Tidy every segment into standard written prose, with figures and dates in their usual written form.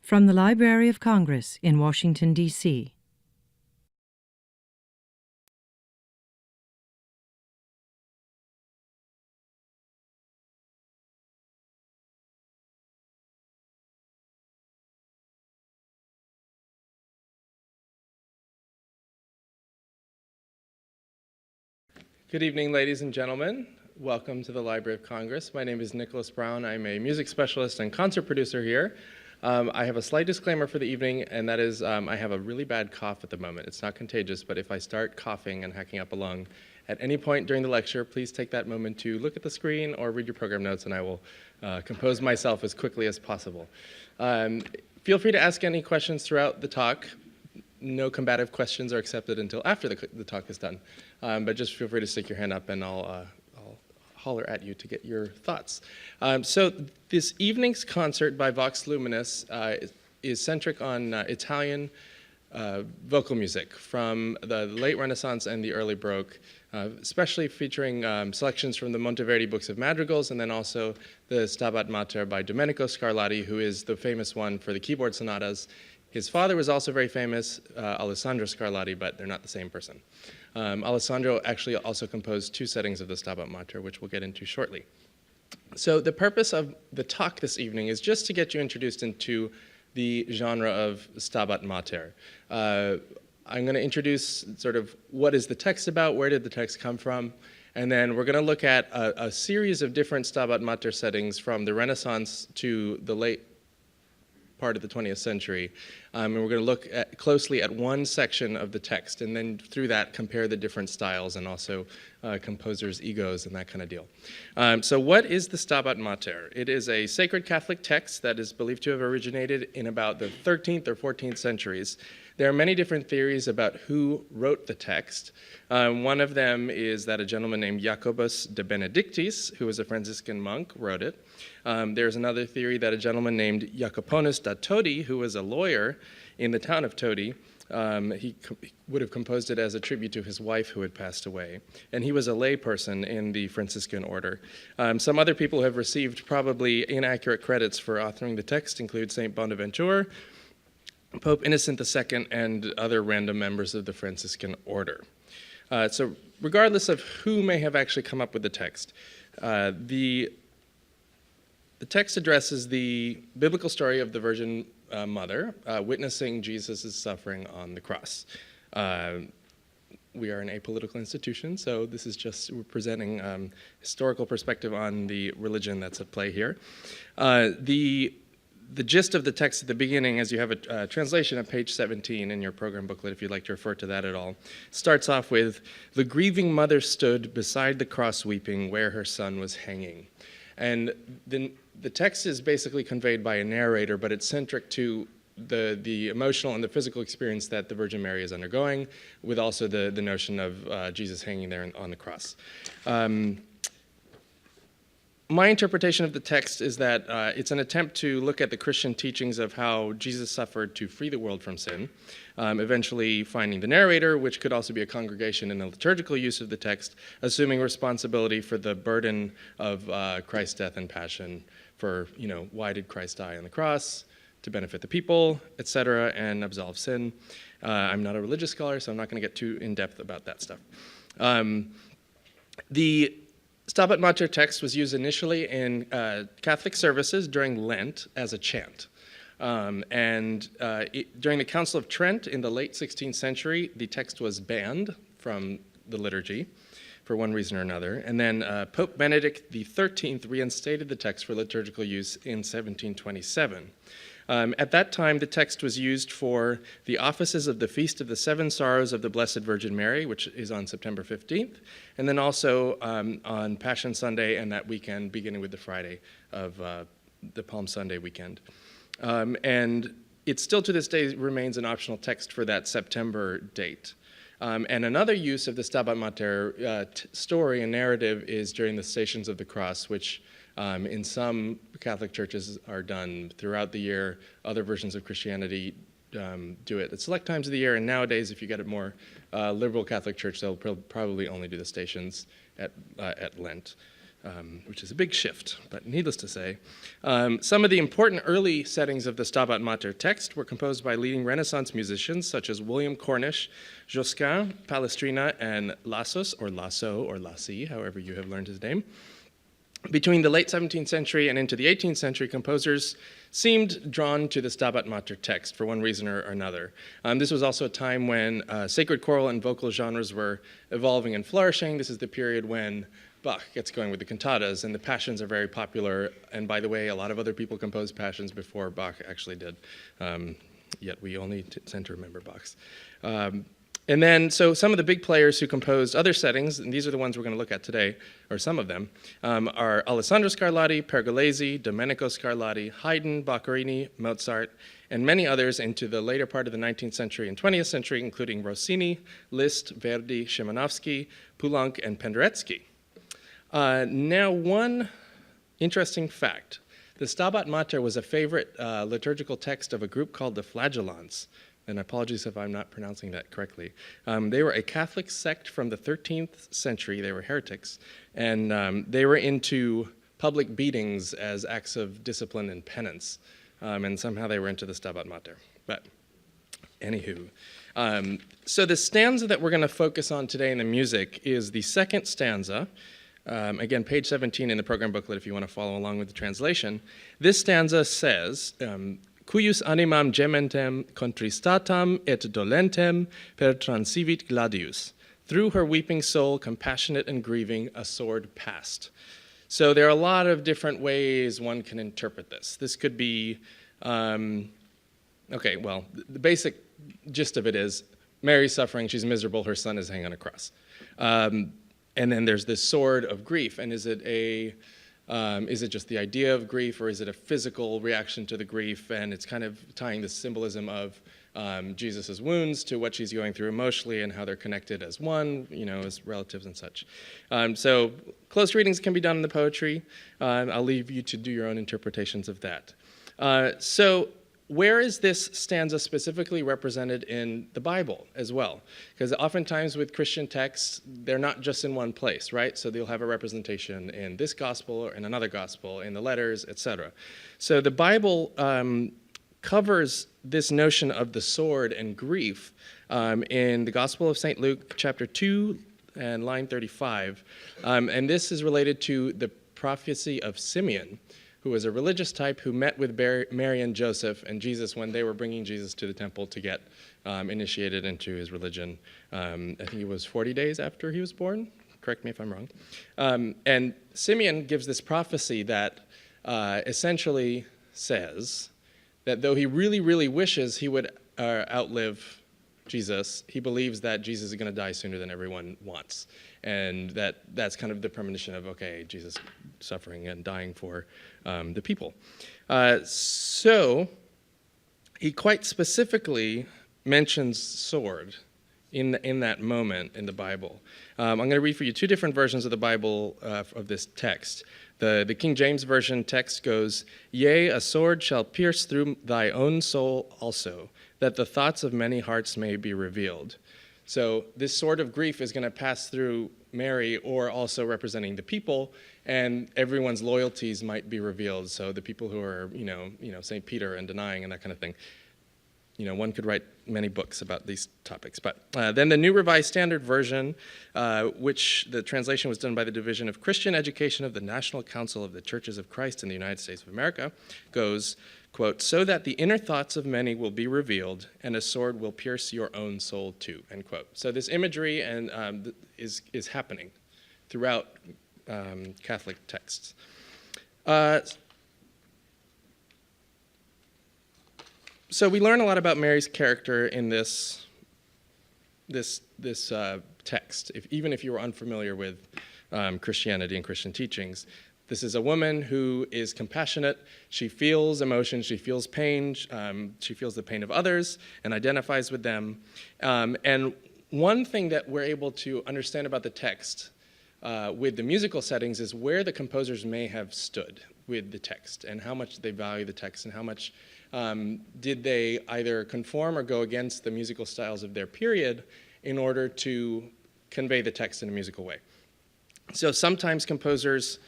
From the Library of Congress in Washington, D.C. Good evening, ladies and gentlemen. Welcome to the Library of Congress. My name is Nicholas Brown. I'm a music specialist and concert producer here. I have a slight disclaimer for the evening, and that is I have a really bad cough at the moment. It's not contagious, but if I start coughing and hacking up a lung at any point during the lecture, please take that moment to look at the screen or read your program notes, and I will compose myself as quickly as possible. Feel free to ask any questions throughout the talk. No combative questions are accepted until after the talk is done. But just feel free to stick your hand up and I'll holler at you to get your thoughts. So this evening's concert by Vox Luminis is centric on Italian vocal music from the late Renaissance and the early Baroque, especially featuring selections from the Monteverdi books of madrigals and then also the Stabat Mater by Domenico Scarlatti, who is the famous one for the keyboard sonatas. His father was also very famous, Alessandro Scarlatti, but they're not the same person. Alessandro actually also composed two settings of the Stabat Mater, which we'll get into shortly. So the purpose of the talk this evening is just to get you introduced into the genre of Stabat Mater. I'm going to introduce sort of what is the text about, where did the text come from, and then we're going to look at a series of different Stabat Mater settings from the Renaissance to the late part of the 20th century. And we're going to look closely at one section of the text, and then through that compare the different styles and also composers' egos and that kind of deal. So what is the Stabat Mater? It is a sacred Catholic text that is believed to have originated in about the 13th or 14th centuries. There are many different theories about who wrote the text. One of them is that a gentleman named Jacobus de Benedictis, who was a Franciscan monk, wrote it. There's another theory that a gentleman named Jacoponus da Todi, who was a lawyer in the town of Todi, he would have composed it as a tribute to his wife who had passed away. And he was a lay person in the Franciscan order. Some other people who have received probably inaccurate credits for authoring the text include Saint Bonaventure, Pope Innocent II, and other random members of the Franciscan order. So regardless of who may have actually come up with the text, the text addresses the biblical story of the Virgin Mother witnessing Jesus' suffering on the cross. We are an apolitical institution, so this is just we're presenting historical perspective on the religion that's at play here. The gist of the text at the beginning, as you have a translation at page 17 in your program booklet, if you'd like to refer to that at all, starts off with, "The grieving mother stood beside the cross weeping where her son was hanging." And the text is basically conveyed by a narrator, but it's centric to the emotional and the physical experience that the Virgin Mary is undergoing, with also the notion of Jesus hanging there on the cross. My interpretation of the text is that it's an attempt to look at the Christian teachings of how Jesus suffered to free the world from sin, eventually finding the narrator, which could also be a congregation in the liturgical use of the text, assuming responsibility for the burden of Christ's death and passion for, why did Christ die on the cross? To benefit the people, etc., and absolve sin. I'm not a religious scholar, so I'm not going to get too in-depth about that stuff. The Stabat Mater text was used initially in Catholic services during Lent as a chant. During the Council of Trent in the late 16th century, the text was banned from the liturgy for one reason or another. And then Pope Benedict XIII reinstated the text for liturgical use in 1727. At that time, the text was used for the offices of the Feast of the Seven Sorrows of the Blessed Virgin Mary, which is on September 15th, and then also on Passion Sunday and that weekend, beginning with the Friday of the Palm Sunday weekend. And it still to this day remains an optional text for that September date. And another use of the Stabat Mater story and narrative is during the Stations of the Cross, which in some Catholic churches are done throughout the year. Other versions of Christianity do it at select times of the year. And nowadays, if you get a more liberal Catholic church, they'll probably only do the Stations at Lent. which is a big shift, but needless to say. Some of the important early settings of the Stabat Mater text were composed by leading Renaissance musicians such as William Cornish, Josquin, Palestrina, and Lassos, or Lasso, or Lassi, however you have learned his name. Between the late 17th century and into the 18th century, composers seemed drawn to the Stabat Mater text for one reason or another. This was also a time when sacred choral and vocal genres were evolving and flourishing. This is the period when Bach gets going with the cantatas, and the passions are very popular. And by the way, a lot of other people composed passions before Bach actually did, yet we only tend to remember Bach's. And then, so some of the big players who composed other settings, and these are the ones we're going to look at today, or some of them, are Alessandro Scarlatti, Pergolesi, Domenico Scarlatti, Haydn, Boccherini, Mozart, and many others into the later part of the 19th century and 20th century, including Rossini, Liszt, Verdi, Szymanowski, Poulenc, and Penderecki. Now, one interesting fact. The Stabat Mater was a favorite liturgical text of a group called the Flagellants. And apologies if I'm not pronouncing that correctly. They were a Catholic sect from the 13th century. They were heretics. And they were into public beatings as acts of discipline and penance. And somehow they were into the Stabat Mater. But anywho. So the stanza that we're going to focus on today in the music is the second stanza. Again, page 17 in the program booklet if you want to follow along with the translation. This stanza says, cuius animam gementem contristatam et dolentem per transivit gladius. Through her weeping soul, compassionate and grieving, a sword passed. So there are a lot of different ways one can interpret this. This could be, okay, well, the basic gist of it is Mary's suffering, she's miserable, her son is hanging on a cross. And then there's this sword of grief, and is it just the idea of grief, or is it a physical reaction to the grief? And it's kind of tying the symbolism of Jesus' wounds to what she's going through emotionally and how they're connected as one, as relatives and such. So close readings can be done in the poetry. I'll leave you to do your own interpretations of that. So where is this stanza specifically represented in the Bible as well? Because oftentimes with Christian texts, they're not just in one place, right? So they'll have a representation in this gospel or in another gospel, in the letters, etc. So the Bible covers this notion of the sword and grief in the Gospel of St. Luke, chapter 2 and line 35. And this is related to the prophecy of Simeon, who was a religious type who met with Mary and Joseph and Jesus when they were bringing Jesus to the temple to get initiated into his religion. I think it was 40 days after he was born. Correct me if I'm wrong. And Simeon gives this prophecy that essentially says that though he really, really wishes he would outlive Jesus, he believes that Jesus is going to die sooner than everyone wants. And that's kind of the premonition of, okay, Jesus suffering and dying for the people. So he quite specifically mentions sword in that moment in the Bible. I'm going to read for you two different versions of the Bible of this text. The King James Version text goes, "Yea, a sword shall pierce through thy own soul also, that the thoughts of many hearts may be revealed." So this sword of grief is going to pass through Mary, or also representing the people, and everyone's loyalties might be revealed. So the people who are, St. Peter and denying and that kind of thing. One could write many books about these topics. But then the New Revised Standard Version, which the translation was done by the Division of Christian Education of the National Council of the Churches of Christ in the United States of America, goes, quote, "So that the inner thoughts of many will be revealed, and a sword will pierce your own soul too," end quote. So this imagery is happening throughout Catholic texts. So we learn a lot about Mary's character in this text, even if you were unfamiliar with Christianity and Christian teachings. This is a woman who is compassionate. She feels emotion. She feels pain. She feels the pain of others and identifies with them. And one thing that we're able to understand about the text with the musical settings is where the composers may have stood with the text and how much they value the text and how much did they either conform or go against the musical styles of their period in order to convey the text in a musical way. So sometimes composers'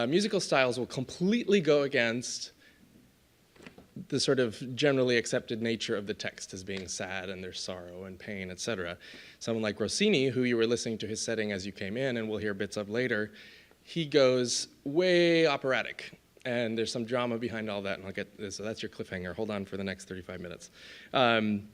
musical styles will completely go against the sort of generally accepted nature of the text as being sad and there's sorrow and pain, etc. Someone like Rossini, who you were listening to his setting as you came in, and we'll hear bits of later, he goes way operatic. And there's some drama behind all that, and I'll get this. So that's your cliffhanger. Hold on for the next 35 minutes. And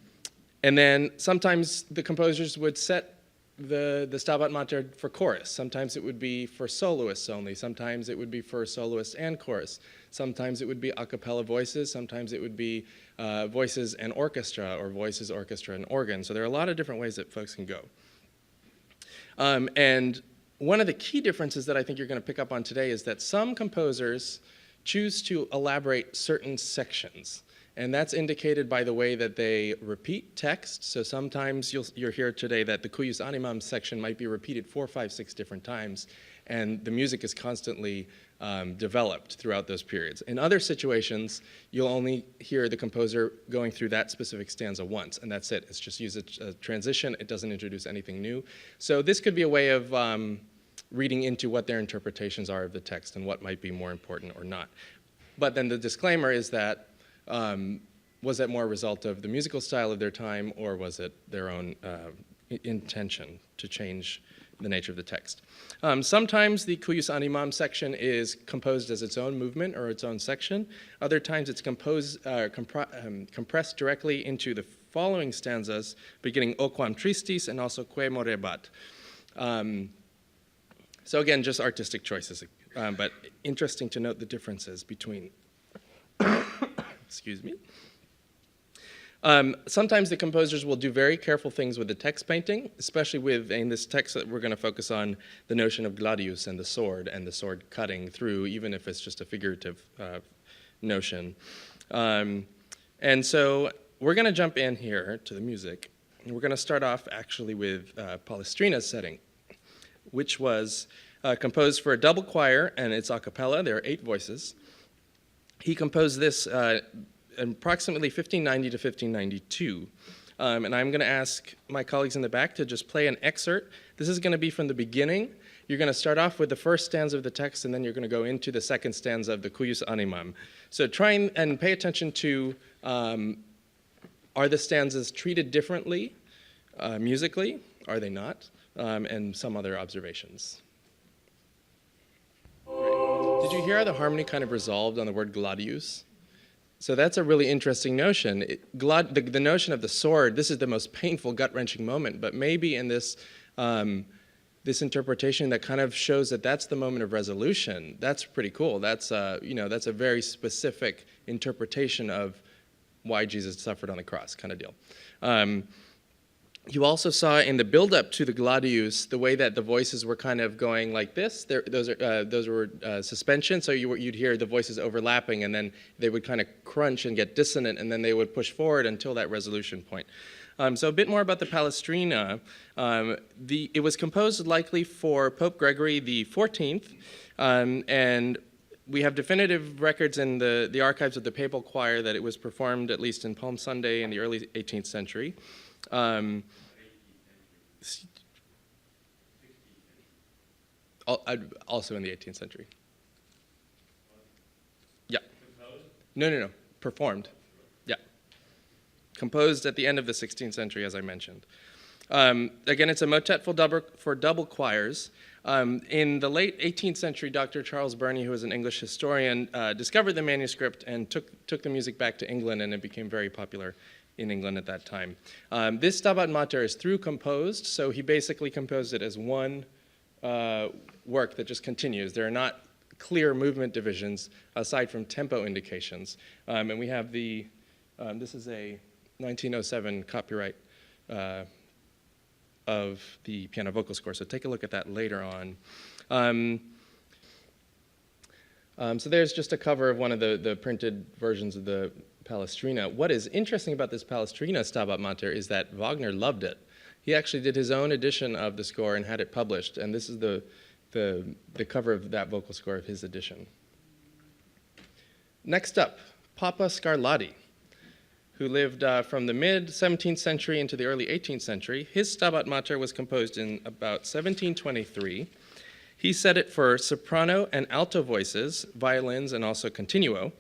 then sometimes the composers would set the Stabat Mater for chorus. Sometimes it would be for soloists only. Sometimes it would be for soloists and chorus. Sometimes it would be a cappella voices. Sometimes it would be voices and orchestra, or voices, orchestra, and organ. So there are a lot of different ways that folks can go. And one of the key differences that I think you're going to pick up on today is that some composers choose to elaborate certain sections. And that's indicated by the way that they repeat text. So sometimes you'll hear today that the Cuius Animam section might be repeated 4, 5, 6 different times, and the music is constantly developed throughout those periods. In other situations, you'll only hear the composer going through that specific stanza once, and that's it. It's just use a transition. It doesn't introduce anything new. So this could be a way of reading into what their interpretations are of the text and what might be more important or not. But then the disclaimer is that was that more a result of the musical style of their time, or was it their own intention to change the nature of the text? Sometimes the Cuius Animam section is composed as its own movement or its own section. Other times it's compressed directly into the following stanzas, beginning O quam tristis and also Que morebat. So again, just artistic choices, but interesting to note the differences between, excuse me. Sometimes the composers will do very careful things with the text painting, especially with, in this text that we're going to focus on, the notion of gladius and the sword cutting through, even if it's just a figurative notion. And so we're going to jump in here to the music, and we're going to start off actually with Palestrina's setting, which was composed for a double choir, and it's a cappella. There are 8 voices. He composed this approximately 1590 to 1592. And I'm going to ask my colleagues in the back to just play an excerpt. This is going to be from the beginning. You're going to start off with the first stanza of the text, and then you're going to go into the second stanza of the Cuius Animam. So try and pay attention to, are the stanzas treated differently musically? Are they not? And some other observations. Did you hear how the harmony kind of resolved on the word gladius? So that's a really interesting notion. The notion of the sword, this is the most painful, gut-wrenching moment, but maybe in this, this interpretation that kind of shows that that's the moment of resolution. That's pretty cool. That's, that's a very specific interpretation of why Jesus suffered on the cross, kind of deal. You also saw in the build-up to the gladius the way that the voices were kind of going like this. Those were suspension, so you'd hear the voices overlapping, and then they would kind of crunch and get dissonant, and then they would push forward until that resolution point. So a bit more about the Palestrina. It was composed likely for Pope Gregory XIV, and we have definitive records in the archives of the papal choir that it was performed at least in Palm Sunday in the early 18th century. Also in the 18th century. Yeah. No. Performed. Yeah. Composed at the end of the 16th century, as I mentioned. Again, it's a motet for double choirs. In the late 18th century, Dr. Charles Burney, who was an English historian, discovered the manuscript and took the music back to England, and it became very popular in England at that time. This Stabat Mater is through composed, so he basically composed it as one work that just continues. There are not clear movement divisions aside from tempo indications. And we have this is a 1907 copyright of the piano vocal score, so take a look at that later on. So there's just a cover of one of the printed versions of the Palestrina. What is interesting about this Palestrina Stabat Mater is that Wagner loved it. He actually did his own edition of the score and had it published, and this is the cover of that vocal score of his edition. Next up, Papa Scarlatti, who lived from the mid-17th century into the early 18th century. His Stabat Mater was composed in about 1723. He set it for soprano and alto voices, violins, and also continuo.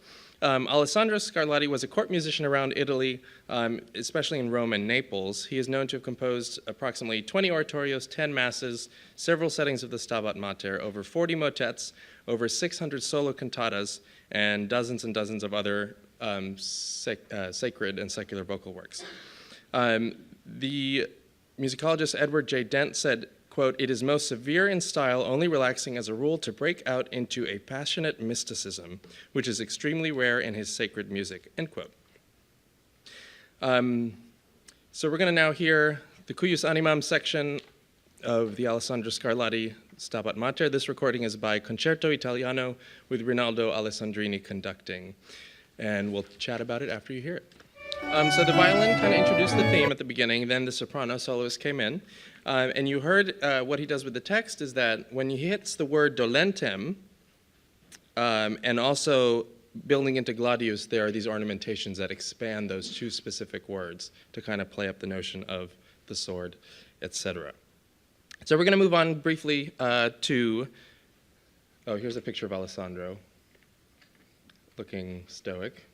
Alessandro Scarlatti was a court musician around Italy, especially in Rome and Naples. He is known to have composed approximately 20 oratorios, 10 masses, several settings of the Stabat Mater, over 40 motets, over 600 solo cantatas, and dozens of other sacred and secular vocal works. The musicologist Edward J. Dent said, quote, "It is most severe in style, only relaxing as a rule to break out into a passionate mysticism, which is extremely rare in his sacred music," end quote. So we're going to now hear the Cuius Animam section of the Alessandro Scarlatti Stabat Mater. This recording is by Concerto Italiano with Rinaldo Alessandrini conducting, and we'll chat about it after you hear it. So the violin kind of introduced the theme at the beginning, then the soprano soloist came in. And you heard what he does with the text is that when he hits the word dolentem, and also building into gladius, there are these ornamentations that expand those two specific words to kind of play up the notion of the sword, etc. So we're going to move on briefly to, oh, here's a picture of Alessandro looking stoic.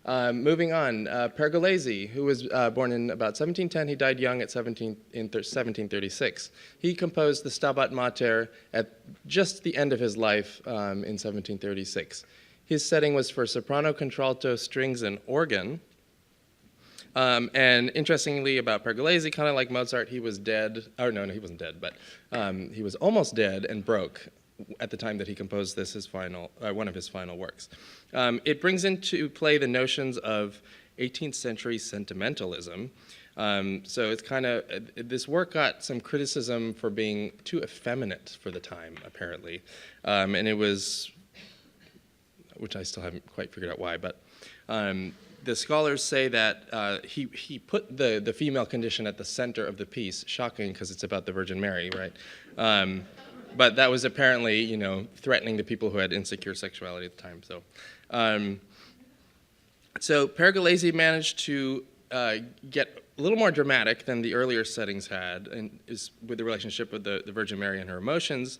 Moving on, Pergolesi, who was born in about 1710, he died young at 1736. He composed the Stabat Mater at just the end of his life in 1736. His setting was for soprano, contralto, strings, and organ. And interestingly about Pergolesi, kind of like Mozart, he was dead, or no, he wasn't dead, but he was almost dead and broke at the time that he composed this, one of his final works. It brings into play the notions of 18th century sentimentalism. So it's kind of, this work got some criticism for being too effeminate for the time, apparently. And it was, which I still haven't quite figured out why, but the scholars say that he put the female condition at the center of the piece. Shocking, because it's about the Virgin Mary, right? But that was apparently, threatening to people who had insecure sexuality at the time. So Pergolesi managed to get a little more dramatic than the earlier settings had, and is with the relationship with the Virgin Mary and her emotions.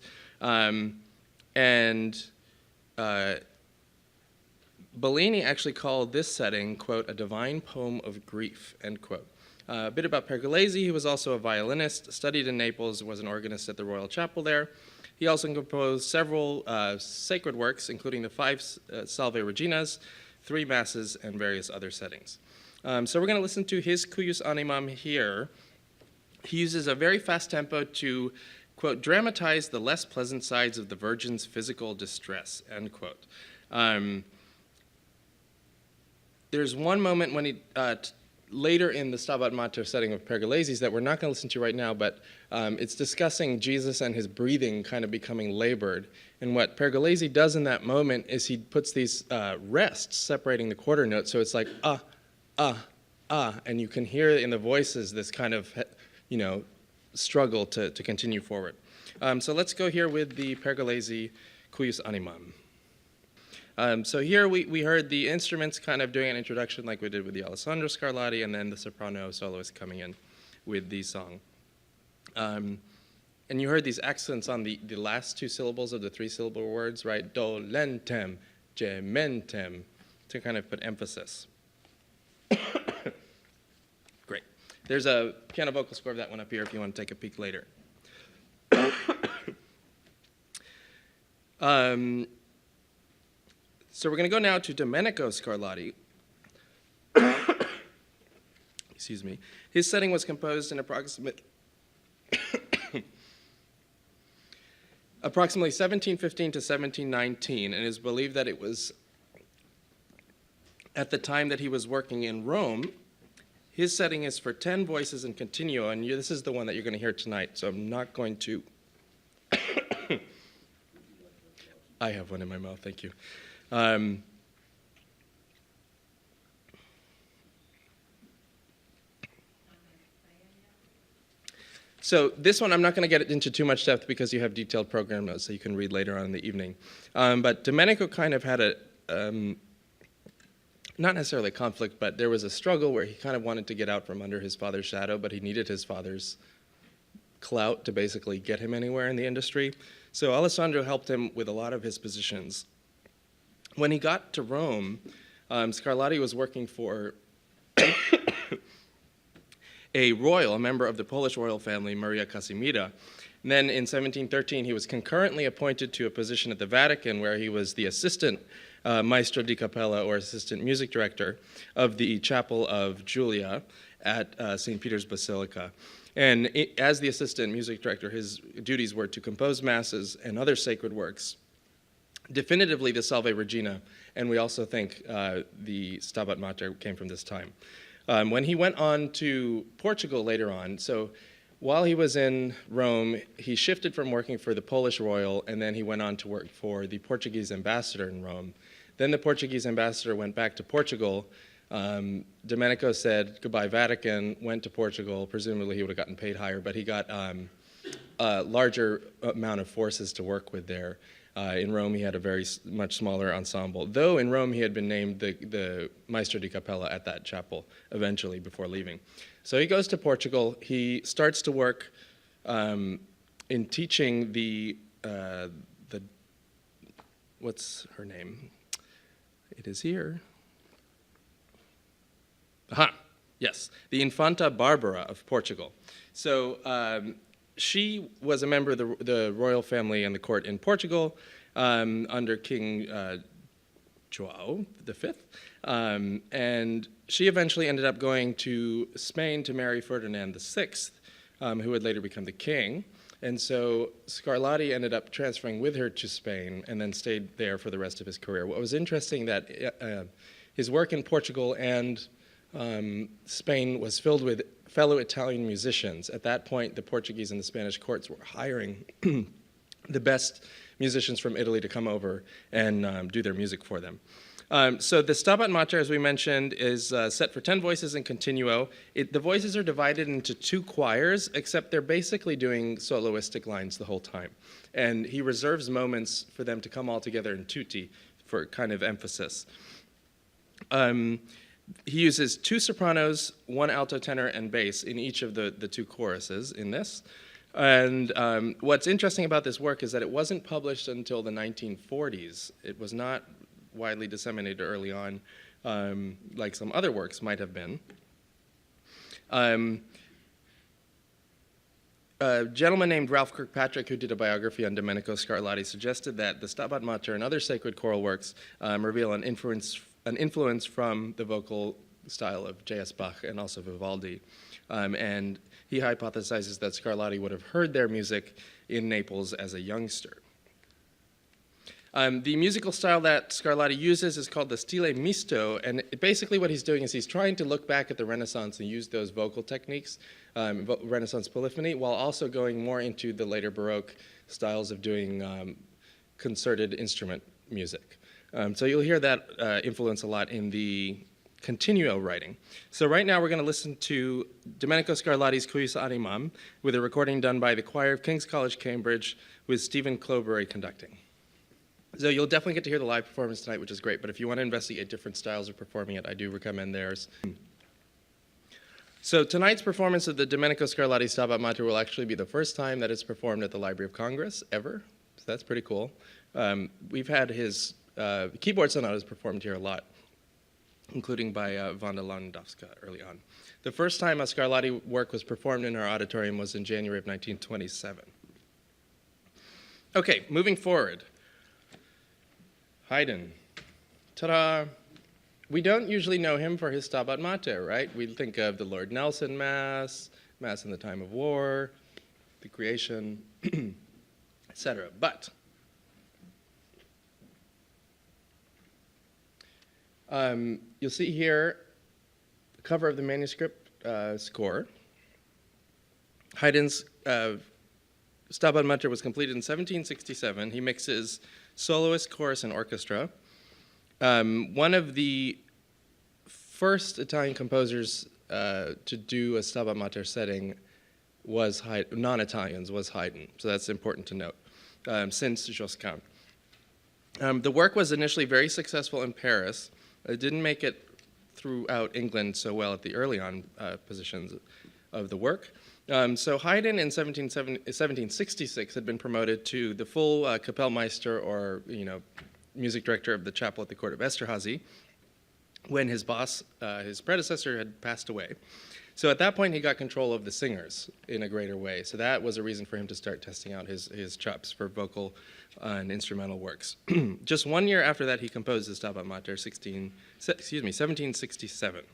Bellini actually called this setting, quote, "a divine poem of grief," end quote. A bit about Pergolesi: he was also a violinist, studied in Naples, was an organist at the Royal Chapel there. He also composed several sacred works, including the 5 Salve Reginas, 3 masses, and various other settings. So we're going to listen to his Cuius Animam here. He uses a very fast tempo to, quote, "dramatize the less pleasant sides of the Virgin's physical distress," end quote. There's one moment when he, later in the Stabat Mater setting of Pergolesi's that we're not going to listen to right now, but it's discussing Jesus and his breathing kind of becoming labored. And what Pergolesi does in that moment is he puts these rests separating the quarter notes, so it's like and you can hear in the voices this kind of, struggle to continue forward. So let's go here with the Pergolesi Cuius Animam. So here we heard the instruments kind of doing an introduction like we did with the Alessandro Scarlatti, and then the soprano soloist coming in with the song. And you heard these accents on the last 2 syllables of the 3-syllable words, right? Dolentem, gementem, to kind of put emphasis. Great. There's a piano vocal score of that one up here if you want to take a peek later. So we're going to go now to Domenico Scarlatti. Excuse me. His setting was composed in approximately 1715 to 1719, and it is believed that it was at the time that he was working in Rome. His setting is for 10 voices and continuo, and this is the one that you're going to hear tonight, so I'm not going to... I have one in my mouth, thank you. So this one I'm not going to get into too much depth because you have detailed program notes so you can read later on in the evening. But Domenico kind of had a, not necessarily a conflict, but there was a struggle where he kind of wanted to get out from under his father's shadow, but he needed his father's clout to basically get him anywhere in the industry. So Alessandro helped him with a lot of his positions. When he got to Rome, Scarlatti was working for a member of the Polish royal family, Maria Casimira. And then in 1713, he was concurrently appointed to a position at the Vatican where he was the assistant maestro di cappella, or assistant music director, of the Chapel of Julia at St. Peter's Basilica. And as the assistant music director, his duties were to compose masses and other sacred works, definitively the Salve Regina, and we also think the Stabat Mater came from this time. When he went on to Portugal later on, so while he was in Rome, he shifted from working for the Polish royal, and then he went on to work for the Portuguese ambassador in Rome. Then the Portuguese ambassador went back to Portugal. Domenico said, goodbye Vatican, went to Portugal. Presumably he would have gotten paid higher, but he got a larger amount of forces to work with there. In Rome, he had a much smaller ensemble, though in Rome he had been named the Maestro di Cappella at that chapel eventually before leaving. So he goes to Portugal. He starts to work in teaching the what's her name? It is here. Aha, yes, the Infanta Barbara of Portugal. So she was a member of the royal family and the court in Portugal under King João V. And she eventually ended up going to Spain to marry Ferdinand VI, who would later become the king. And so Scarlatti ended up transferring with her to Spain and then stayed there for the rest of his career. What was interesting that his work in Portugal and Spain was filled with fellow Italian musicians. At that point, the Portuguese and the Spanish courts were hiring the best musicians from Italy to come over and do their music for them. So the Stabat Mater, as we mentioned, is set for 10 voices in continuo. The voices are divided into 2 choirs, except they're basically doing soloistic lines the whole time. And he reserves moments for them to come all together in tutti for kind of emphasis. He uses 2 sopranos, 1 alto tenor, and bass in each of the 2 choruses in this. And what's interesting about this work is that it wasn't published until the 1940s. It was not widely disseminated early on, like some other works might have been. A gentleman named Ralph Kirkpatrick, who did a biography on Domenico Scarlatti, suggested that the Stabat Mater and other sacred choral works reveal an influence from the vocal style of J.S. Bach and also Vivaldi. And he hypothesizes that Scarlatti would have heard their music in Naples as a youngster. The musical style that Scarlatti uses is called the stile misto, and basically what he's doing is he's trying to look back at the Renaissance and use those vocal techniques, Renaissance polyphony, while also going more into the later Baroque styles of doing concerted instrument music. So you'll hear that influence a lot in the continuo writing. So right now we're going to listen to Domenico Scarlatti's Cuius Animam with a recording done by the choir of King's College, Cambridge, with Stephen Clobury conducting. So you'll definitely get to hear the live performance tonight, which is great, but if you want to investigate different styles of performing it, I do recommend theirs. So tonight's performance of the Domenico Scarlatti Stabat Mater will actually be the first time that it's performed at the Library of Congress, ever. So that's pretty cool. We've had his keyboard sonatas performed here a lot, including by Wanda Landowska early on. The first time a Scarlatti work was performed in our auditorium was in January of 1927. Okay, moving forward. Haydn. Ta-da! We don't usually know him for his Stabat Mater, right? We think of the Lord Nelson Mass, Mass in the Time of War, the Creation, etc. But you'll see here the cover of the manuscript score. Haydn's Stabat Mater was completed in 1767. He mixes soloist, chorus, and orchestra. One of the first Italian composers to do a Stabat Mater setting was non-Italians, was Haydn. So that's important to note, since Josquin. The work was initially very successful in Paris. It didn't make it throughout England so well at the early on positions of the work. So Haydn in 1766 had been promoted to the full Kapellmeister, or music director of the chapel at the court of Esterhazy, when his boss, his predecessor, had passed away. So at that point, he got control of the singers in a greater way. So that was a reason for him to start testing out his chops for vocal and instrumental works. Just 1 year after that, he composed the Stabat Mater, 1767.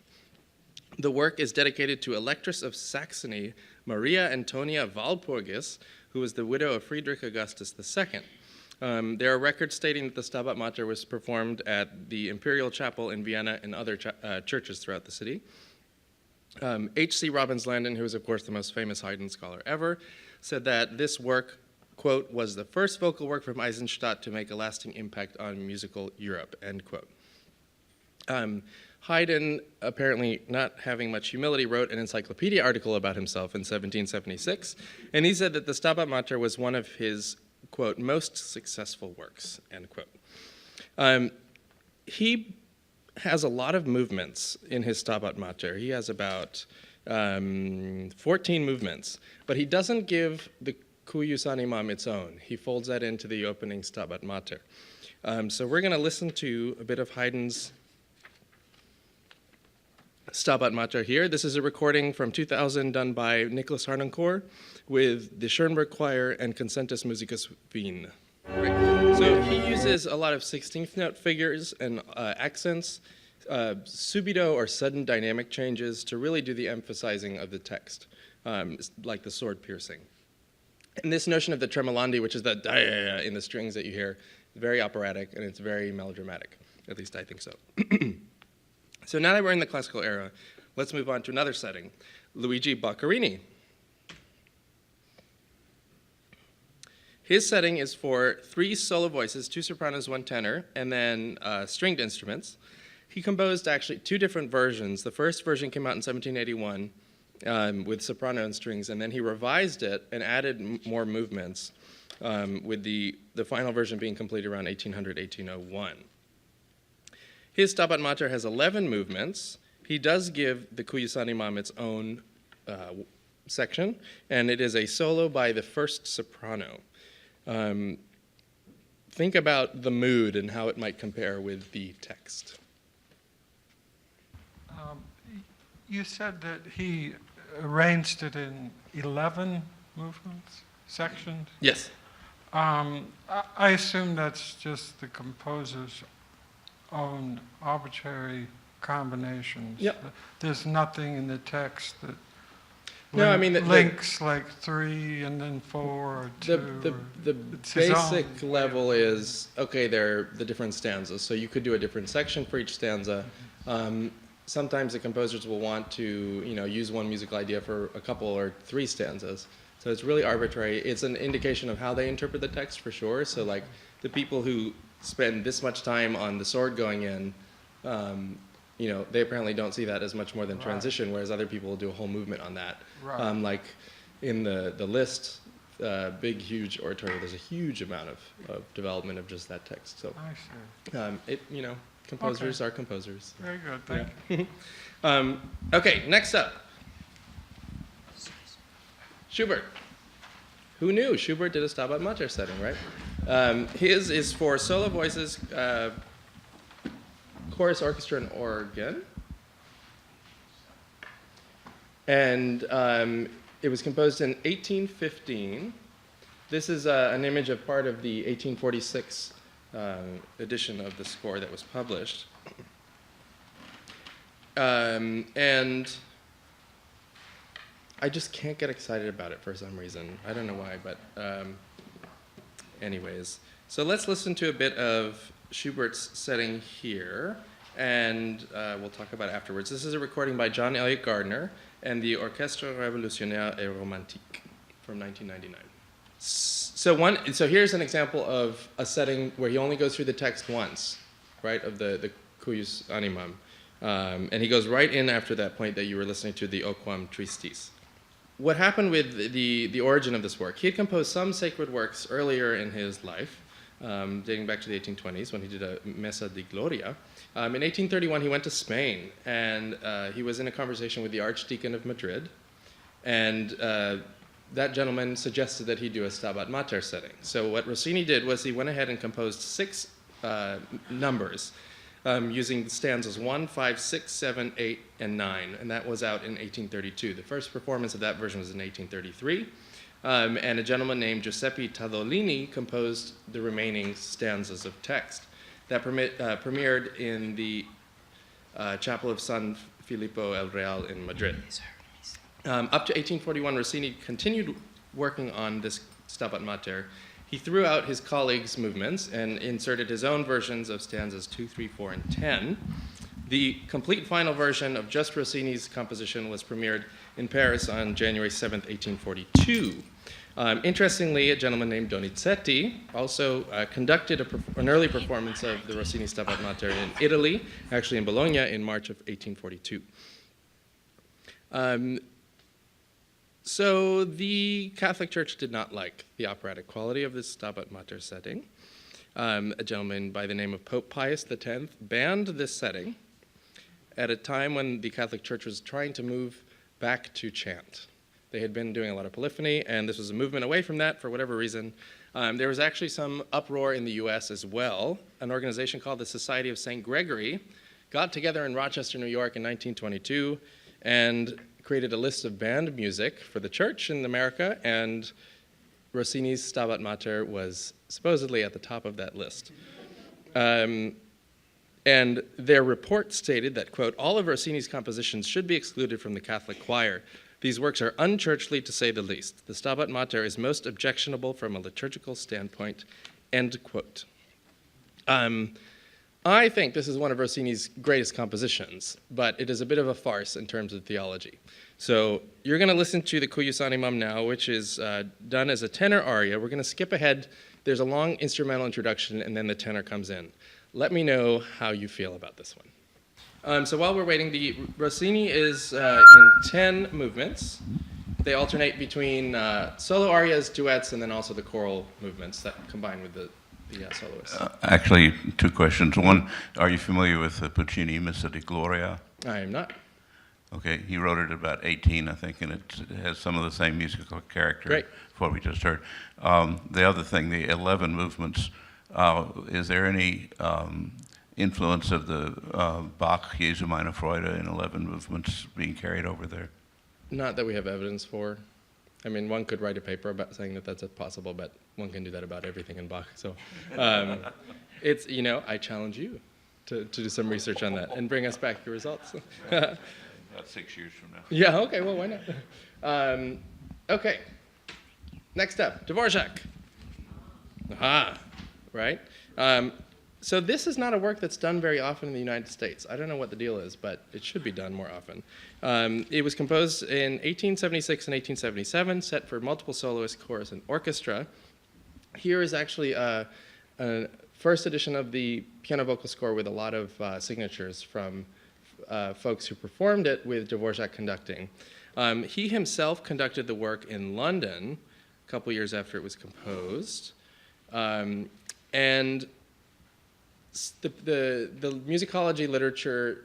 The work is dedicated to Electress of Saxony, Maria Antonia Walpurgis, who was the widow of Friedrich Augustus II. There are records stating that the Stabat Mater was performed at the Imperial Chapel in Vienna and other churches throughout the city. H.C. Robbins Landon, who is, of course, the most famous Haydn scholar ever, said that this work, quote, was the first vocal work from Eisenstadt to make a lasting impact on musical Europe, end quote. Haydn, apparently not having much humility, wrote an encyclopedia article about himself in 1776, and he said that the Stabat Mater was one of his, quote, most successful works, end quote. He has a lot of movements in his Stabat Mater. He has about 14 movements, but he doesn't give the Cuius Animam its own. He folds that into the opening Stabat Mater. So we're going to listen to a bit of Haydn's Stabat Mater here. This is a recording from 2000 done by Nicholas Harnoncourt with the Schoenberg Choir and Concentus Musicus Wien. Right. So he uses a lot of 16th note figures and accents, subito or sudden dynamic changes to really do the emphasizing of the text, like the sword piercing. And this notion of the tremolandi, which is the da in the strings that you hear, is very operatic and it's very melodramatic. At least I think so. So now that we're in the classical era, let's move on to another setting, LuigiBoccherini. His setting is for 3 solo voices, 2 sopranos, 1 tenor, and then stringed instruments. He composed actually 2 different versions. The first version came out in 1781 with soprano and strings, and then he revised it and added more movements, with the final version being completed around 1800, 1801. His Stabat Mater has 11 movements. He does give the Cuius Animam its own section, and it is a solo by the first soprano. Think about the mood and how it might compare with the text. You said that he arranged it in 11 movements, sections? Yes. I assume that's just the composer's own arbitrary combinations. Yep. There's nothing in the text that No, I mean links like 3 and then 4 or 2. The basic level is, okay, they're the different stanzas. So you could do a different section for each stanza. Sometimes the composers will want to, use one musical idea for a couple or 3 stanzas. So it's really arbitrary. It's an indication of how they interpret the text for sure. So like the people who spend this much time on the sword going in, they apparently don't see that as much more than transition, whereas other people will do a whole movement on that. Right. Like in the Liszt, big, huge oratorio, there's a huge amount of development of just that text. So, I see. composers are composers. Very good, thank you. Okay, next up. Schubert. Who knew? Schubert did a Stabat Mater setting, right? His is for solo voices, chorus, orchestra, and organ. And it was composed in 1815. This is an image of part of the 1846 edition of the score that was published. And I just can't get excited about it for some reason. I don't know why, but anyways. So let's listen to a bit of Schubert's setting here, and we'll talk about it afterwards. This is a recording by John Elliott Gardner and the Orchestre Révolutionnaire et Romantique from 1999. So here's an example of a setting where he only goes through the text once, right, of the Cuius Animam. And he goes right in after that point that you were listening to, the O Quam Tristis. What happened with the origin of this work? He had composed some sacred works earlier in his life, dating back to the 1820s when he did a Messa di Gloria. In 1831, he went to Spain, and he was in a conversation with the Archdeacon of Madrid. And that gentleman suggested that he do a Stabat Mater setting. So what Rossini did was he went ahead and composed 6 numbers using stanzas 1, 5, 6, 7, 8, and 9, and that was out in 1832. The first performance of that version was in 1833, and a gentleman named Giuseppe Tavolini composed the remaining stanzas of text. That premiered in the Chapel of San Filippo el Real in Madrid. Up to 1841, Rossini continued working on this Stabat Mater. He threw out his colleagues' movements and inserted his own versions of stanzas 2, 3, 4, and 10. The complete final version of just Rossini's composition was premiered in Paris on January 7th, 1842. Interestingly, a gentleman named Donizetti also conducted an early performance of the Rossini Stabat Mater in Italy, actually in Bologna, in March of 1842. So the Catholic Church did not like the operatic quality of this Stabat Mater setting. A gentleman by the name of Pope Pius X banned this setting at a time when the Catholic Church was trying to move back to chant. They had been doing a lot of polyphony, and this was a movement away from that for whatever reason. There was actually some uproar in the US as well. An organization called the Society of St. Gregory got together in Rochester, New York in 1922 and created a list of banned music for the church in America, and Rossini's Stabat Mater was supposedly at the top of that list. And their report stated that, quote, all of Rossini's compositions should be excluded from the Catholic choir. These works are unchurchly to say the least. The Stabat Mater is most objectionable from a liturgical standpoint, end quote. I think this is one of Rossini's greatest compositions, but it is a bit of a farce in terms of theology. So you're going to listen to the Cuius Animam now, which is done as a tenor aria. We're going to skip ahead. There's a long instrumental introduction, and then the tenor comes in. Let me know how you feel about this one. So while we're waiting, the Rossini is in 10 movements. They alternate between solo arias, duets, and then also the choral movements that combine with the soloists. Actually, 2 questions. One, are you familiar with Puccini, Missa di Gloria? I am not. Okay, he wrote it at about 18, I think, and it has some of the same musical character Great. for what we just heard. The other thing, the 11 movements, is there any influence of the Bach Jesu meine Freude in 11 movements being carried over there? Not that we have evidence for. I mean, one could write a paper about saying that that's possible, but one can do that about everything in Bach. So it's, I challenge you to do some research on that and bring us back your results. About 6 years from now. Yeah, okay, well, why not? Okay, next up, Dvorak. Aha, right? So this is not a work that's done very often in the United States. I don't know what the deal is, but it should be done more often. It was composed in 1876 and 1877, set for multiple soloist, chorus, and orchestra. Here is actually a first edition of the piano vocal score with a lot of signatures from folks who performed it with Dvorak conducting. He himself conducted the work in London a couple years after it was composed. And the musicology literature,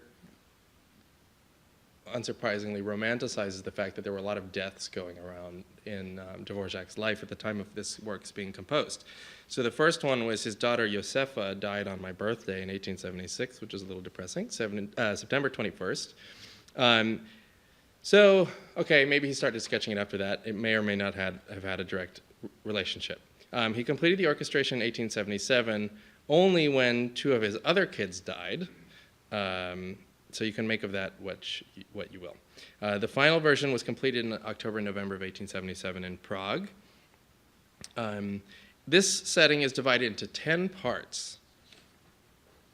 unsurprisingly, romanticizes the fact that there were a lot of deaths going around in Dvorak's life at the time of this work's being composed. So the first one was his daughter Josefa died on my birthday in 1876, which is a little depressing, September 21st. So, okay, maybe he started sketching it after that. It may or may not have had a direct relationship. He completed the orchestration in 1877, only when 2 of his other kids died. So you can make of that what you will. The final version was completed in October and November of 1877 in Prague. This setting is divided into 10 parts.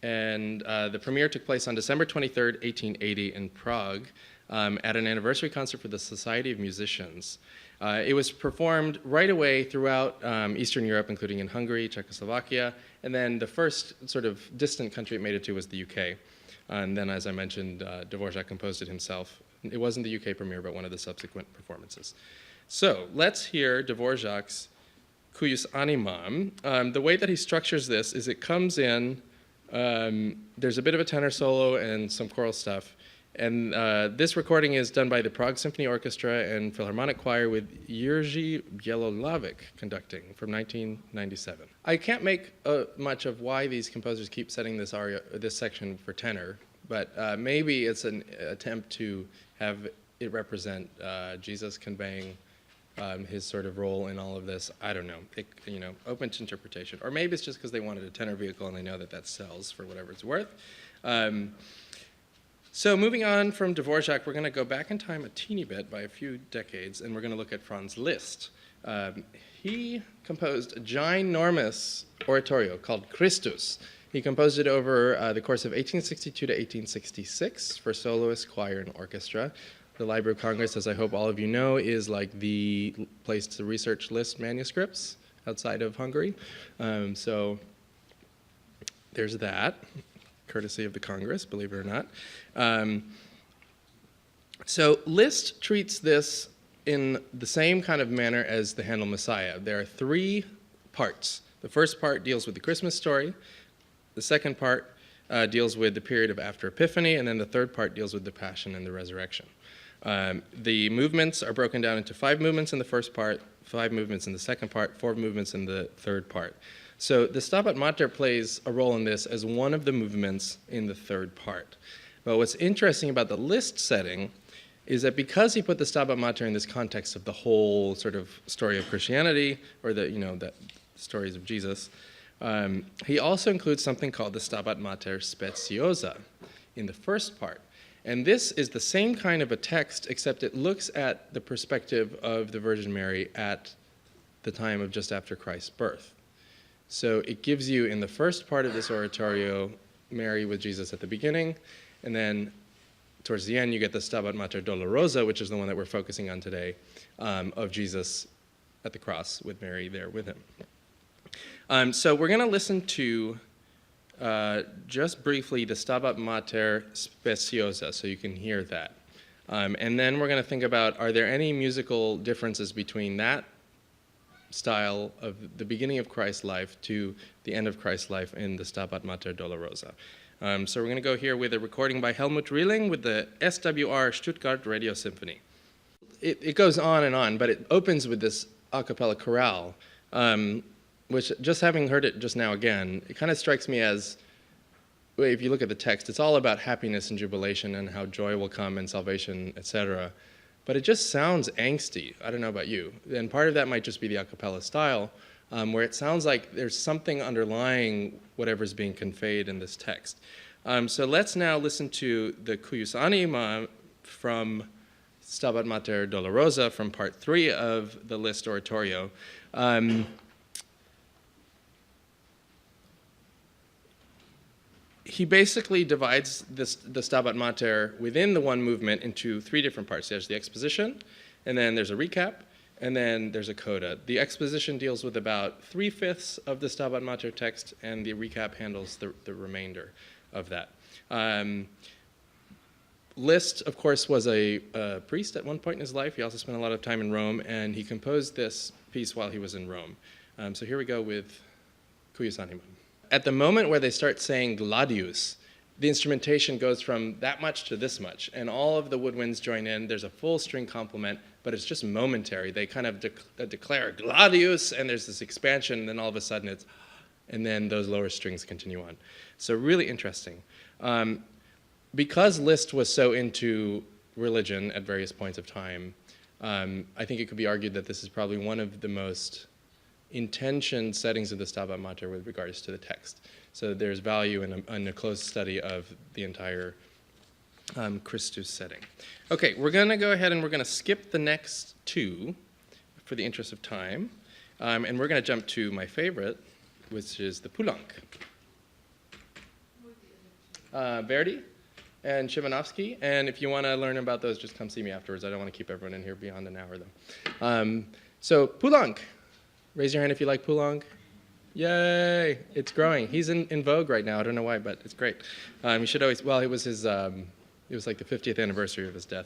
And the premiere took place on December 23rd, 1880 in Prague at an anniversary concert for the Society of Musicians. It was performed right away throughout Eastern Europe, including in Hungary, Czechoslovakia, and then the first sort of distant country it made it to was the UK. And then, as I mentioned, Dvorak composed it himself. It wasn't the UK premiere, but one of the subsequent performances. So let's hear Dvorak's Cuius Animam. The way that he structures this is it comes in, there's a bit of a tenor solo and some choral stuff, And this recording is done by the Prague Symphony Orchestra and Philharmonic Choir with Jiří Bělohlávek conducting from 1997. I can't make much of why these composers keep setting this aria, this section for tenor, but maybe it's an attempt to have it represent Jesus conveying his sort of role in all of this. I don't know. Open to interpretation. Or maybe it's just because they wanted a tenor vehicle and they know that that sells for whatever it's worth. So moving on from Dvorak, we're going to go back in time a teeny bit by a few decades, and we're going to look at Franz Liszt. He composed a ginormous oratorio called Christus. He composed it over the course of 1862 to 1866 for soloist, choir, and orchestra. The Library of Congress, as I hope all of you know, is like the place to research Liszt manuscripts outside of Hungary. So there's that, courtesy of the Congress, believe it or not. So Liszt treats this in the same kind of manner as the Handel Messiah. There are three parts. The first part deals with the Christmas story. The second part deals with the period of after Epiphany, and then the third part deals with the Passion and the Resurrection. The movements are broken down into 5 movements in the first part, 5 movements in the second part, 4 movements in the third part. So the Stabat Mater plays a role in this as one of the movements in the third part. But what's interesting about the Liszt setting is that because he put the Stabat Mater in this context of the whole sort of story of Christianity, or the stories of Jesus, he also includes something called the Stabat Mater Speciosa in the first part. And this is the same kind of a text, except it looks at the perspective of the Virgin Mary at the time of just after Christ's birth. So it gives you, in the first part of this oratorio, Mary with Jesus at the beginning, and then towards the end you get the Stabat Mater Dolorosa, which is the one that we're focusing on today, of Jesus at the cross with Mary there with him. So we're going to listen to, just briefly, the Stabat Mater Speciosa, so you can hear that. And then we're going to think about, are there any musical differences between that style of the beginning of Christ's life to the end of Christ's life in the Stabat Mater Dolorosa. So we're going to go here with a recording by Helmut Rieling with the SWR Stuttgart Radio Symphony. It goes on, but it opens with this a cappella chorale, which, just having heard it just now again, it kind of strikes me as, if you look at the text, it's all about happiness and jubilation and how joy will come and salvation, etc. But it just sounds angsty. I don't know about you. And part of that might just be the a cappella style, where it sounds like there's something underlying whatever's being conveyed in this text. So let's now listen to the Cuius Anima from Stabat Mater Dolorosa from part 3 of the Liszt oratorio. He basically divides the Stabat Mater within the one movement into 3 different parts. There's the exposition, and then there's a recap, and then there's a coda. The exposition deals with about 3/5 of the Stabat Mater text, and the recap handles the remainder of that. Liszt, of course, was a priest at one point in his life. He also spent a lot of time in Rome, and he composed this piece while he was in Rome. So here we go with Cuius Anima. At the moment where they start saying gladius, the instrumentation goes from that much to this much, and all of the woodwinds join in. There's a full string complement, but it's just momentary. They kind of declare gladius, and there's this expansion, and then all of a sudden it's, and then those lower strings continue on. So really interesting. Because Liszt was so into religion at various points of time, I think it could be argued that this is probably one of the most intentioned settings of the Stabat Mater with regards to the text. So there's value in a close study of the entire Christus setting. Okay, we're going to go ahead and we're going to skip the next 2 for the interest of time, and we're going to jump to my favorite, which is the Poulenc. Verdi and Shivanovsky, and if you want to learn about those, just come see me afterwards. I don't want to keep everyone in here beyond an hour, though. So Poulenc. Raise your hand if you like Poulenc. Yay! It's growing. He's in vogue right now. I don't know why, but it's great. You should always, well, it was his, it was like the 50th anniversary of his death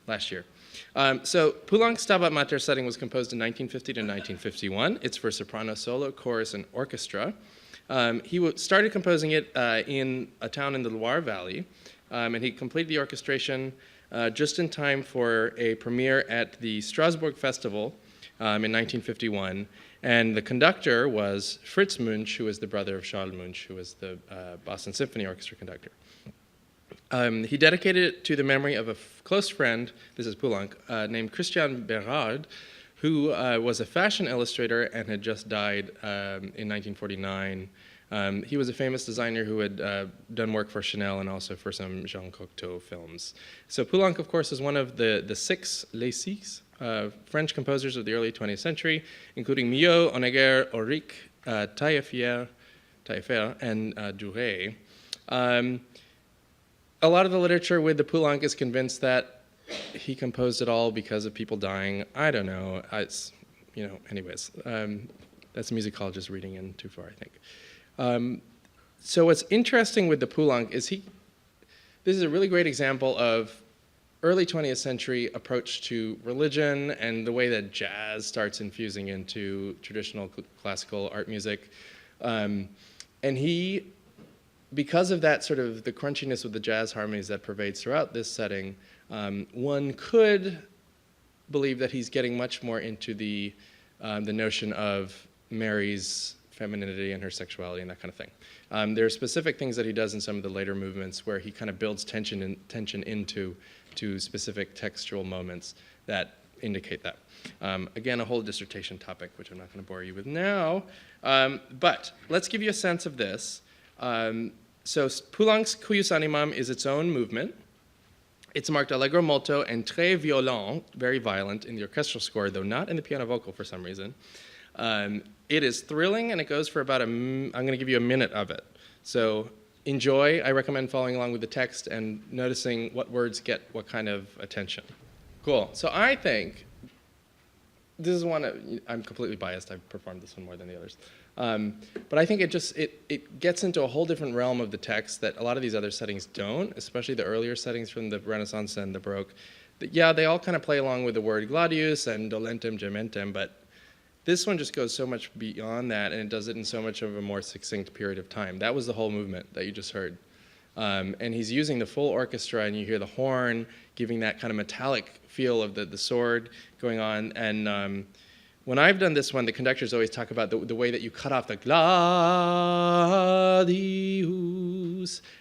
last year. So Poulenc's Stabat Mater setting was composed in 1950 to 1951. It's for soprano solo, chorus, and orchestra. He started composing it in a town in the Loire Valley, and he completed the orchestration just in time for a premiere at the Strasbourg Festival in 1951. And the conductor was Fritz Munch, who was the brother of Charles Munch, who was the Boston Symphony Orchestra conductor. He dedicated it to the memory of a close friend, this is Poulenc, named Christian Berard, who was a fashion illustrator and had just died in 1949. He was a famous designer who had done work for Chanel and also for some Jean Cocteau films. So Poulenc, of course, is one of the Les Six French composers of the early 20th century, including Milhaud, Honegger, Auric, Taillefer, and Duret. A lot of the literature with the Poulenc is convinced that he composed it all because of people dying. I don't know. Anyways, that's musicologist reading in too far, I think. So what's interesting with the Poulenc is this is a really great example of early 20th century approach to religion and the way that jazz starts infusing into traditional classical art music. And he, because of that sort of the crunchiness of the jazz harmonies that pervades throughout this setting, one could believe that he's getting much more into the notion of Mary's femininity and her sexuality and that kind of thing. There are specific things that he does in some of the later movements where he kind of builds tension into specific textual moments that indicate that. Again, a whole dissertation topic, which I'm not going to bore you with now. But let's give you a sense of this. So Poulenc's Cuius Animam is its own movement. It's marked allegro molto and très violent, very violent in the orchestral score, though not in the piano vocal for some reason. It is thrilling, and it goes for about I'm going to give you a minute of it. So enjoy. I recommend following along with the text and noticing what words get what kind of attention. Cool. So I think this is one, I'm completely biased. I've performed this one more than the others. But I think it gets into a whole different realm of the text that a lot of these other settings don't, especially the earlier settings from the Renaissance and the Baroque. Yeah, they all kind of play along with the word gladius and dolentem, gementem, but this one just goes so much beyond that, and it does it in so much of a more succinct period of time. That was the whole movement that you just heard. And he's using the full orchestra, and you hear the horn giving that kind of metallic feel of the sword going on. And when I've done this one, the conductors always talk about the way that you cut off the gladius,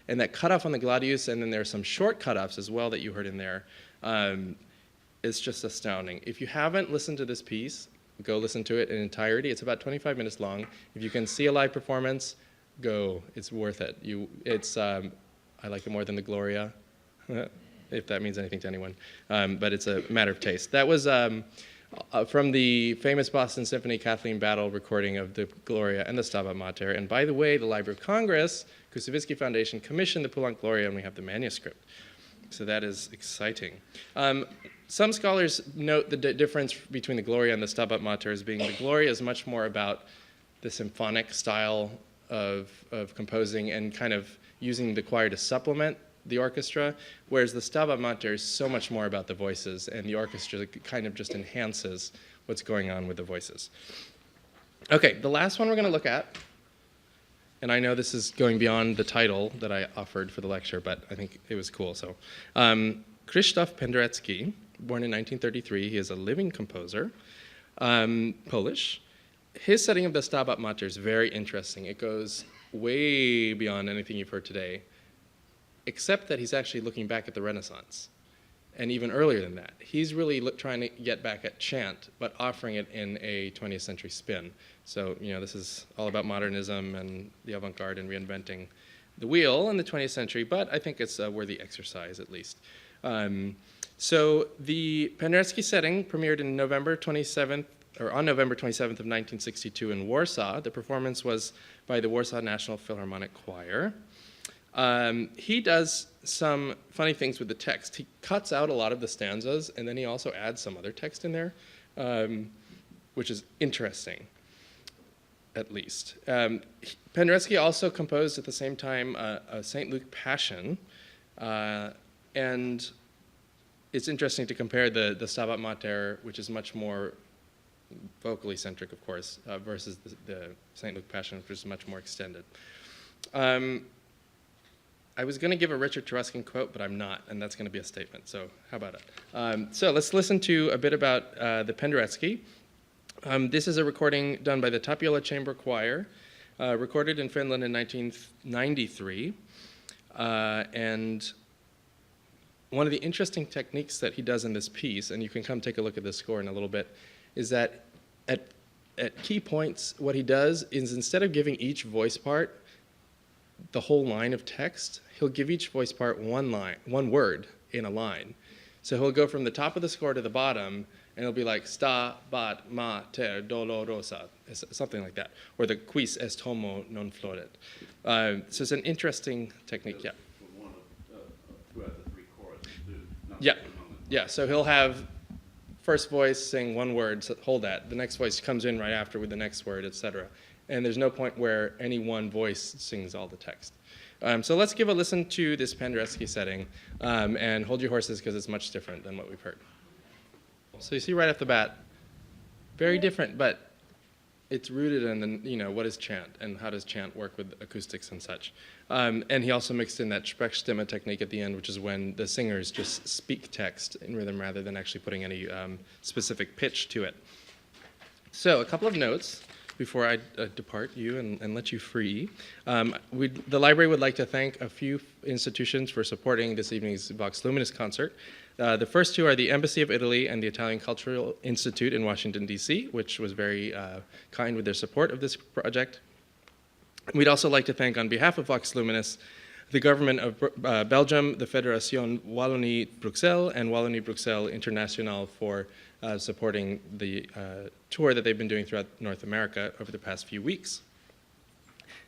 and that cutoff on the gladius, and then there are some short cutoffs as well that you heard in there. It's just astounding. If you haven't listened to this piece, go listen to it in entirety. It's about 25 minutes long. If you can see a live performance, go. It's worth it. I like it more than the Gloria, if that means anything to anyone. But it's a matter of taste. That was from the famous Boston Symphony Kathleen Battle recording of the Gloria and the Stabat Mater. And by the way, the Library of Congress, Kusevitsky Foundation, commissioned the Poulenc Gloria, and we have the manuscript. So that is exciting. Some scholars note the difference between the Gloria and the Stabat Mater as being the Gloria is much more about the symphonic style of composing and kind of using the choir to supplement the orchestra, whereas the Stabat Mater is so much more about the voices, and the orchestra kind of just enhances what's going on with the voices. Okay, the last one we're going to look at, and I know this is going beyond the title that I offered for the lecture, but I think it was cool. So, Krzysztof Penderecki, born in 1933, he is a living composer, Polish. His setting of the Stabat Mater is very interesting. It goes way beyond anything you've heard today, except that he's actually looking back at the Renaissance, and even earlier than that. He's really trying to get back at chant, but offering it in a 20th century spin. So, this is all about modernism and the avant-garde and reinventing the wheel in the 20th century, but I think it's a worthy exercise at least. So the Penderecki setting premiered in November 27th, or on November 27th of 1962 in Warsaw. The performance was by the Warsaw National Philharmonic Choir. He does some funny things with the text. He cuts out a lot of the stanzas, and then he also adds some other text in there, which is interesting, at least. Penderecki also composed at the same time a St. Luke Passion, and it's interesting to compare the Stabat Mater, which is much more vocally centric, of course, versus the St. Luke Passion, which is much more extended. I was going to give a Richard Taruskin quote, but I'm not, and that's going to be a statement, so how about it? So let's listen to a bit about the Penderecki. This is a recording done by the Tapiola Chamber Choir, recorded in Finland in 1993. And one of the interesting techniques that he does in this piece, and you can come take a look at the score in a little bit, is that at key points, what he does is instead of giving each voice part the whole line of text, he'll give each voice part one word in a line. So he'll go from the top of the score to the bottom, and it'll be like Stabat Mater dolorosa, something like that, or the quis est homo non floret. So it's an interesting technique, yeah. Throughout the three choruses, too. Yeah. So he'll have first voice sing one word, so hold that. The next voice comes in right after with the next word, etc. And there's no point where any one voice sings all the text. So let's give a listen to this Penderecki setting, and hold your horses because it's much different than what we've heard. So you see right off the bat, very different, but it's rooted in what is chant and how does chant work with acoustics and such. And he also mixed in that Sprechstimme technique at the end, which is when the singers just speak text in rhythm rather than actually putting any specific pitch to it. So a couple of notes before I depart you and let you free. The library would like to thank a few institutions for supporting this evening's Vox Luminis concert. The first two are the Embassy of Italy and the Italian Cultural Institute in Washington, D.C., which was very kind with their support of this project. We'd also like to thank, on behalf of Vox Luminis, the government of Belgium, the Fédération Wallonie-Bruxelles, and Wallonie-Bruxelles International for supporting the tour that they've been doing throughout North America over the past few weeks.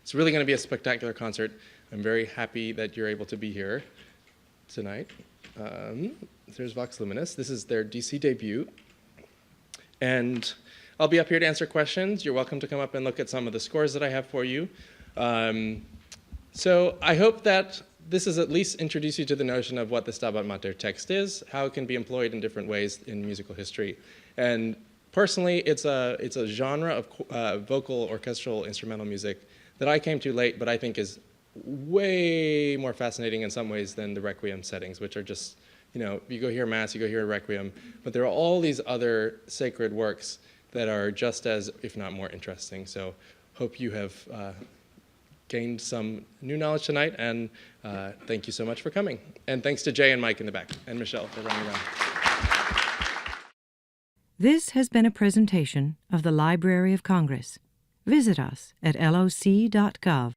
It's really going to be a spectacular concert. I'm very happy that you're able to be here tonight. There's Vox Luminis. This is their DC debut. And I'll be up here to answer questions. You're welcome to come up and look at some of the scores that I have for you. So I hope that this has at least introduced you to the notion of what the Stabat Mater text is, how it can be employed in different ways in musical history. And personally, it's a genre of vocal, orchestral, instrumental music that I came to late, but I think is way more fascinating in some ways than the Requiem settings, which are just, you go hear Mass, you go hear Requiem, but there are all these other sacred works that are just as, if not more interesting. So hope you have gained some new knowledge tonight, and thank you so much for coming. And thanks to Jay and Mike in the back, and Michelle for running around. This has been a presentation of the Library of Congress. Visit us at loc.gov.